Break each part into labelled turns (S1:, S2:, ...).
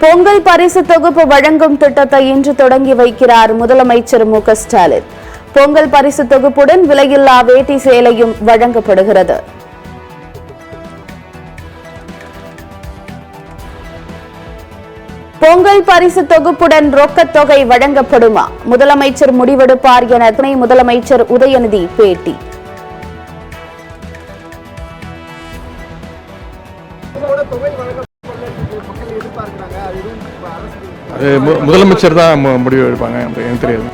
S1: பொங்கல் பரிசு தொகுப்பு வழங்கும் திட்டத்தை இன்று தொடங்கி வைக்கிறார் முதலமைச்சர் மு.க.ஸ்டாலின். பொங்கல் பரிசு தொகுப்புடன் விலையில்லா வேட்டி சேலையும் வழங்கப்படுகிறது. பொங்கல் பரிசு தொகுப்புடன் ரொக்கத் தொகை வழங்கப்படுமா? முதலமைச்சர் முடிவெடுப்பார் என துணை முதலமைச்சர் உதயநிதி பேட்டி.
S2: முதலமைச்சர் தான் முடிவு எடுப்பாங்க, எனக்கு தெரியாது.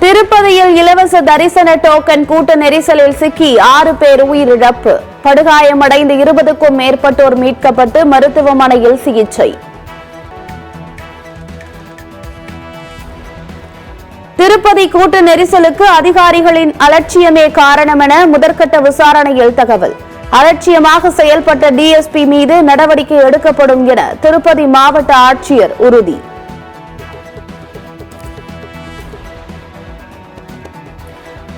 S1: திருப்பதியில் இலவச தரிசன டோக்கன் கூட்ட நெரிசலில் சிக்கி 6 பேர் உயிரிழப்பு. படுகாயமடைந்த 20க்கும் மேற்பட்டோர் மீட்கப்பட்டு மருத்துவமனையில் சிகிச்சை. திருப்பதி கூட்ட நெரிசலுக்கு அதிகாரிகளின் அலட்சியமே காரணம் என முதற்கட்ட விசாரணையில் தகவல். அலட்சியமாக செயல்பட்ட டிஎஸ்பி மீது நடவடிக்கை எடுக்கப்படும் என திருப்பதி மாவட்ட ஆட்சியர் உறுதி.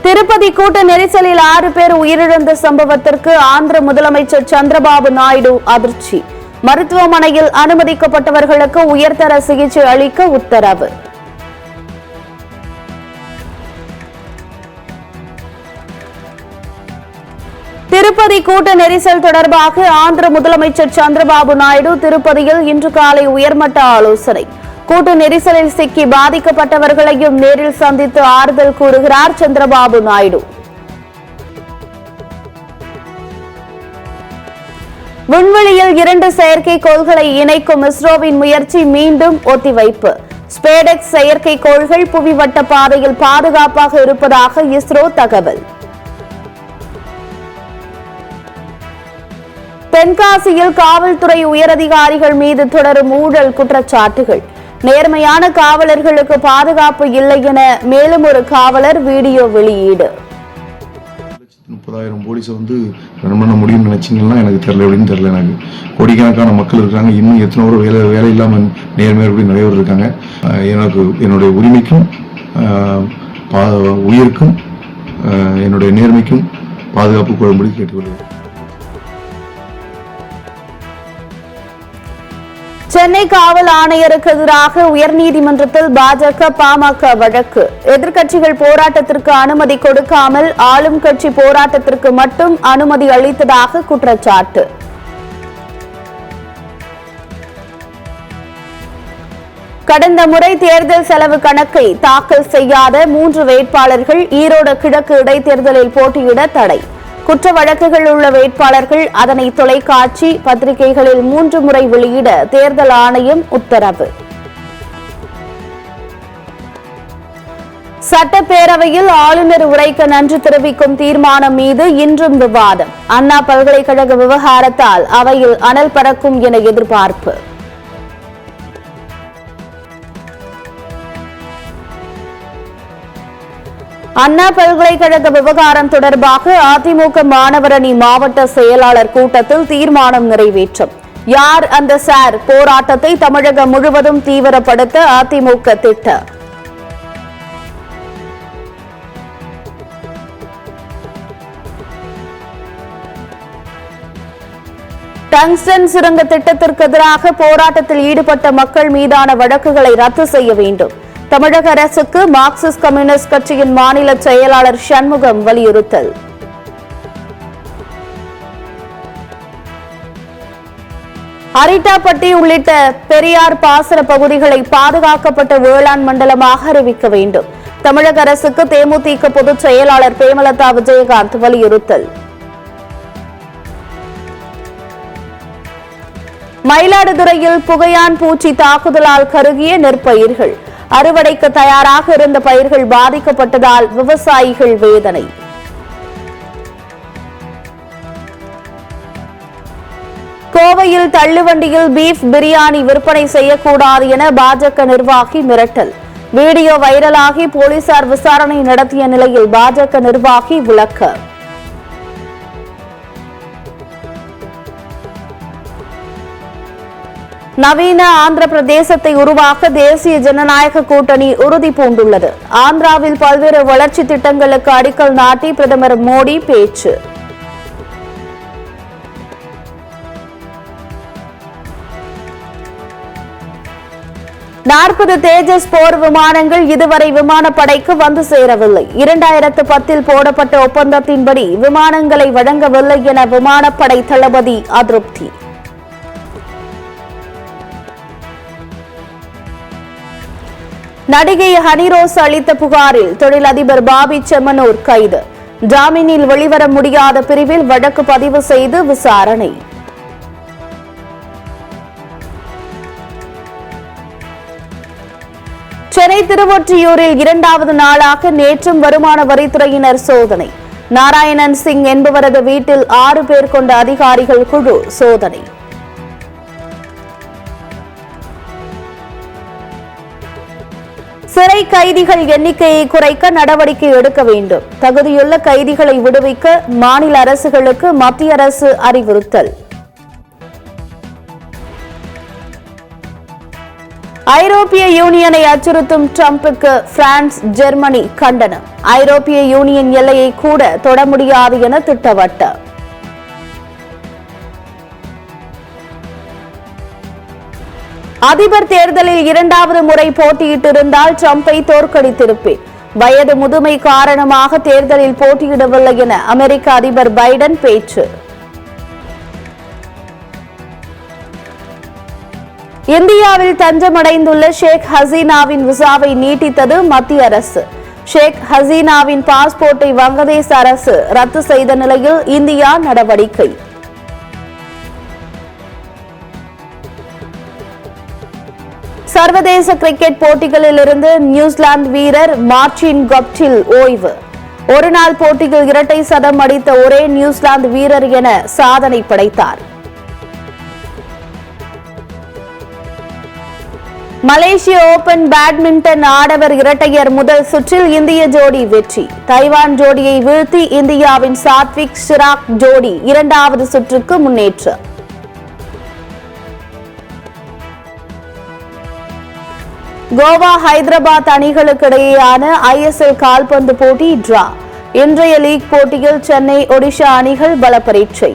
S1: திருப்பதி கூட்ட நெரிசலில் 6 பேர் உயிரிழந்த சம்பவத்திற்கு ஆந்திர முதலமைச்சர் சந்திரபாபு நாயுடு அதிர்ச்சி. மருத்துவமனையில் அனுமதிக்கப்பட்டவர்களுக்கு உயர்தர சிகிச்சை அளிக்க உத்தரவு. திருப்பதி கூட்ட நெரிசல் தொடர்பாக ஆந்திர முதலமைச்சர் சந்திரபாபு நாயுடு திருப்பதியில் இன்று காலை உயர்மட்ட ஆலோசனை. கூட்ட நெரிசலில் சிக்கி பாதிக்கப்பட்டவர்களையும் நேரில் சந்தித்து ஆறுதல் கூறுகிறார் சந்திரபாபு நாயுடு. விண்வெளியில் 2 செயற்கைக்கோள்களை இணைக்கும் இஸ்ரோவின் முயற்சி மீண்டும் ஒத்திவைப்பு. ஸ்பேடெக்ஸ் செயற்கைக்கோள்கள் புவி வட்ட பாதையில் பாதுகாப்பாக இருப்பதாக இஸ்ரோ தகவல். தென்காசியில் காவல்துறை உயரதிகாரிகள் மீது தொடரும் ஊழல் குற்றச்சாட்டுகள். நேர்மையான காவலர்களுக்கு பாதுகாப்பு இல்லை என மேலும் ஒரு காவலர் வீடியோ வெளியீடு.
S3: 30,000 போலீஸை ரன் பண்ண முடியும்னு நினைச்சீங்கன்னா எனக்கு தெரியல, எப்படின்னு தெரியல. எனக்கு கோடிக்கணக்கான மக்கள் இருக்காங்க, இன்னும் எத்தனை ஒரு வேலை இல்லாமல் நேர்மையாக நிறைய பேர் இருக்காங்க. எனக்கு என்னுடைய உரிமைக்கும் உயிருக்கும் என்னுடைய நேர்மைக்கும் பாதுகாப்பு கொள்ளும்படி கேட்டுக்கொள்கிறேன்.
S1: சென்னை காவல் ஆணையருக்கு எதிராக உயர்நீதிமன்றத்தில் பாஜக பாமக வழக்கு. எதிர்க்கட்சிகள் போராட்டத்திற்கு அனுமதி கொடுக்காமல் ஆளும் கட்சி போராட்டத்திற்கு மட்டும் அனுமதி அளித்ததாக குற்றச்சாட்டு. கடந்த முறை தேர்தல் செலவு கணக்கை தாக்கல் செய்யாத 3 வேட்பாளர்கள் ஈரோடு கிழக்கு இடைத்தேர்தலில் போட்டியிட தடை. குற்ற வழக்குகள் உள்ள வேட்பாளர்கள் அதனை தொலைக்காட்சி பத்திரிகைகளில் 3 முறை வெளியிட தேர்தல் ஆணையம் உத்தரவு. சட்டப்பேரவையில் ஆளுநர் உரைக்கு நன்றி தெரிவிக்கும் தீர்மானம் மீது இன்றும் விவாதம். அண்ணா பல்கலைக்கழக விவகாரத்தால் அவையில் அனல் பறக்கும் என எதிர்பார்ப்பு. அண்ணா பல்கலைக்கழக விவகாரம் தொடர்பாக அதிமுக மாணவரணி மாவட்ட செயலாளர் கூட்டத்தில் தீர்மானம் நிறைவேற்றம். யார் அந்த சார் போராட்டத்தை தமிழகம் முழுவதும் தீவிரப்படுத்த அதிமுக திட்டம். டங்ஸ்டன் சுரங்க திட்டத்திற்கு எதிராக போராட்டத்தில் ஈடுபட்ட மக்கள் மீதான வழக்குகளை ரத்து செய்ய வேண்டும். தமிழக அரசுக்கு மார்க்சிஸ்ட் கம்யூனிஸ்ட் கட்சியின் மாநில செயலாளர் சண்முகம் வலியுறுத்தல். அரிட்டாப்பட்டி உள்ளிட்ட பெரியார் பாசன பகுதிகளை பாதுகாக்கப்பட்ட வேளாண் மண்டலமாக அறிவிக்க வேண்டும். தமிழக அரசுக்கு தேமுதிக பொதுச் செயலாளர் பிரேமலதா விஜயகாந்த் வலியுறுத்தல். மயிலாடுதுறையில் புகையான் பூச்சி தாக்குதலால் கருகிய நெற்பயிர்கள். அறுவடைக்கு தயாராக இருந்த பயிர்கள் பாதிக்கப்பட்டதால் விவசாயிகள் வேதனை. கோவையில் தள்ளுவண்டியில் பீஃப் பிரியாணி விற்பனை செய்யக்கூடாது என பாஜக நிர்வாகி மிரட்டல். வீடியோ வைரலாகி போலீசார் விசாரணை நடத்திய நிலையில் பாஜக நிர்வாகி விளக்கம். நவீன ஆந்திர பிரதேசத்தை உருவாக்க தேசிய ஜனநாயக கூட்டணி உறுதி பூண்டுள்ளது. ஆந்திராவில் பல்வேறு வளர்ச்சி திட்டங்களுக்கு அடிக்கல் நாட்டி பிரதமர் மோடி பேச்சு. 40 தேஜஸ் போர் விமானங்கள் இதுவரை விமானப்படைக்கு வந்து சேரவில்லை. 2010 போடப்பட்ட ஒப்பந்தத்தின்படி விமானங்களை வழங்கவில்லை என விமானப்படை தளபதி அதிருப்தி. நடிகை ஹனிரோஸ் அளித்த புகாரில் தொழிலதிபர் பாபி செம்மனூர் கைது. ஜாமீனில் வெளிவர முடியாத பிரிவில் வழக்கு பதிவு செய்து விசாரணை. சென்னை திருவொற்றியூரில் 2வது நாளாக நேற்றும் வருமான வரித்துறையினர் சோதனை. நாராயணன் சிங் என்பவரது வீட்டில் 6 பேர் கொண்ட அதிகாரிகள் குழு சோதனை. சிறை கைதிகள் எண்ணிக்கையை குறைக்க நடவடிக்கை எடுக்க வேண்டும். தகுதியுள்ள கைதிகளை விடுவிக்க மாநில அரசுகளுக்கு மத்திய அரசு அறிவுறுத்தல். ஐரோப்பிய யூனியனை அச்சுறுத்தும் டிரம்புக்கு பிரான்ஸ், ஜெர்மனி கண்டனம். ஐரோப்பிய யூனியன் எல்லையை கூட தொட முடியாது என திட்டவட்டம். அதிபர் தேர்தலில் 2வது முறை போட்டியிட்டிருந்தால் டிரம்பை தோற்கடித்திருப்பேன். வயது முதுமை காரணமாக தேர்தலில் போட்டியிடவில்லை என அமெரிக்க அதிபர் பைடன் பேச்சு. இந்தியாவில் தஞ்சமடைந்துள்ள ஷேக் ஹசீனாவின் விசாவை நீட்டித்தது மத்திய அரசு. ஷேக் ஹசீனாவின் பாஸ்போர்ட்டை வங்கதேச அரசு ரத்து செய்த நிலையில் இந்தியா நடவடிக்கை. சர்வதேச கிரிக்கெட் போட்டிகளில் இருந்து நியூசிலாந்து வீரர் மார்டின் கப்டில் ஓய்வு. ஒருநாள் போட்டியில் இரட்டை சதம் அடித்த ஒரே நியூசிலாந்து வீரர் என சாதனை படைத்தார். மலேசிய ஓபன் பேட்மிண்டன் ஆடவர் இரட்டையர் முதல் சுற்றில் இந்திய ஜோடி வெற்றி. தைவான் ஜோடியை வீழ்த்தி இந்தியாவின் சாத்விக் சிராக் ஜோடி 2வது சுற்றுக்கு முன்னேற்றம். கோவா, ஹைதராபாத் அணிகளுக்கு இடையேயான ISL கால்பந்து போட்டி டிரா. இன்றைய லீக் போட்டியில் சென்னை, ஒடிஷா அணிகள் பலப்பரீட்சை.